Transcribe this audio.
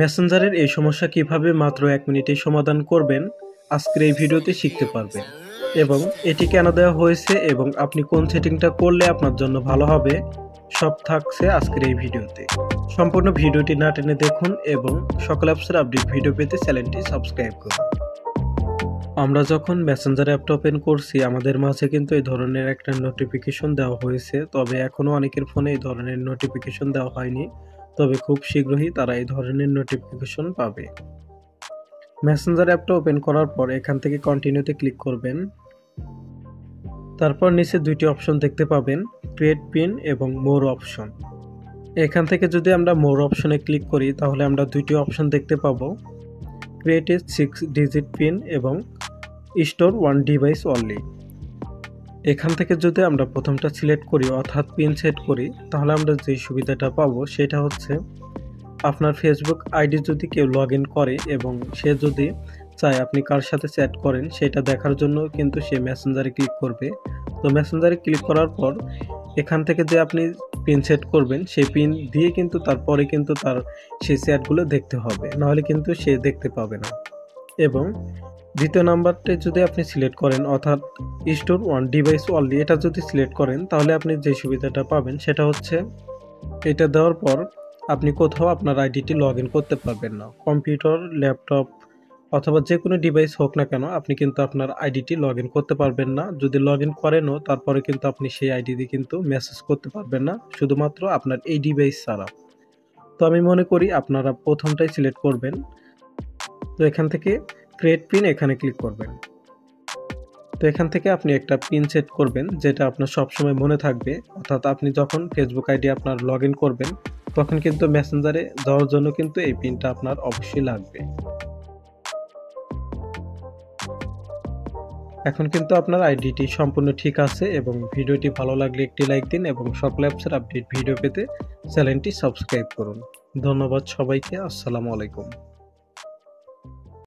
মেসেঞ্জারের এই সমস্যা কিভাবে মাত্র 1 মিনিটেই সমাধান করবেন আজকের এই ভিডিওতে শিখতে পারবেন এবং এটি কেন দেওয়া হয়েছে এবং আপনি কোন সেটিংটা করলে আপনার জন্য ভালো হবে সব থাকছে আজকের এই ভিডিওতে। সম্পূর্ণ ভিডিওটি না টেনে দেখুন এবং সকল অ্যাপসের আপডেট ভিডিও পেতে চ্যানেলটি সাবস্ক্রাইব করুন। আমরা যখন মেসেঞ্জার অ্যাপটা ওপেন করছি আমাদের মাঝে কিন্তু এই ধরনের একটা নোটিফিকেশন দেওয়া হয়েছে, তবে এখনও অনেকের ফোনে এই ধরনের নোটিফিকেশন দেওয়া হয়নি, তবে খুব শীঘ্রই তারা এই ধরনের নোটিফিকেশন পাবে। মেসেঞ্জার অ্যাপটা ওপেন করার পর এখান থেকে কন্টিনিউতে ক্লিক করবেন। তারপর নিচে দুইটি অপশন দেখতে পাবেন, ক্রিয়েট পিন এবং মোর অপশন। এখান থেকে যদি আমরা মোর অপশনে ক্লিক করি তাহলে আমরা দুইটি অপশন দেখতে পাবো, ক্রিয়েট এ 6 ডিজিট পিন এবং স্টোর 1 ডিভাইস অনলি। এখান থেকে যদি আমরা প্রথমটা সিলেক্ট করি অর্থাৎ পিন সেট করি তাহলে আমরা যে সুবিধাটা পাবো সেটা হচ্ছে আপনার ফেসবুক আইডি যদি কেউ লগ ইন করে এবং সে যদি চায় আপনি কার সাথে চ্যাট করেন সেটা দেখার জন্য কিন্তু সে মেসেঞ্জারে ক্লিক করবে। তো মেসেঞ্জারে ক্লিক করার পর এখান থেকে যে আপনি পিন সেট করবেন সেই পিন দিয়ে কিন্তু তারপরে কিন্তু তার সেই চ্যাটগুলো দেখতে হবে, নাহলে কিন্তু সে দেখতে পাবে না। এবং দ্বিতীয় নাম্বারটি যদি আপনি সিলেক্ট করেন অর্থাৎ স্টোর 1 ডিভাইস অনলি, এটা যদি সিলেক্ট করেন তাহলে আপনি যে সুবিধাটা পাবেন সেটা হচ্ছে এটা দেওয়ার পর আপনি কোথাও আপনার আইডিটি লগ ইন করতে পারবেন না। কম্পিউটার, ল্যাপটপ অথবা যে কোনো ডিভাইস হোক না কেন আপনি কিন্তু আপনার আইডিটি লগ ইন করতে পারবেন না। যদি লগ ইন করেনও তারপরে কিন্তু আপনি সেই আইডি দিয়ে কিন্তু মেসেজ করতে পারবেন না, শুধুমাত্র আপনার এই ডিভাইস ছাড়া। তো আমি মনে করি আপনারা প্রথমটাই সিলেক্ট করবেন। তো এখান থেকে ক্রিয়েট পিন এখানে ক্লিক করবেন। তো এখান থেকে আপনি একটা পিন সেট করবেন যেটা আপনার সবসময় মনে থাকবে, অর্থাৎ আপনি যখন ফেসবুক আইডি আপনার লগ ইন করবেন তখন কিন্তু মেসেঞ্জারে যাওয়ার জন্য কিন্তু এই পিনটা আপনার অবশ্যই লাগবে। এখন কিন্তু আপনার আইডিটি সম্পূর্ণ ঠিক আছে এবং ভিডিওটি ভালো লাগলে একটি লাইক দিন এবং সকল অ্যাপসের আপডেট ভিডিও পেতে চ্যানেলটি সাবস্ক্রাইব করুন। ধন্যবাদ সবাইকে। আসসালামু আলাইকুম।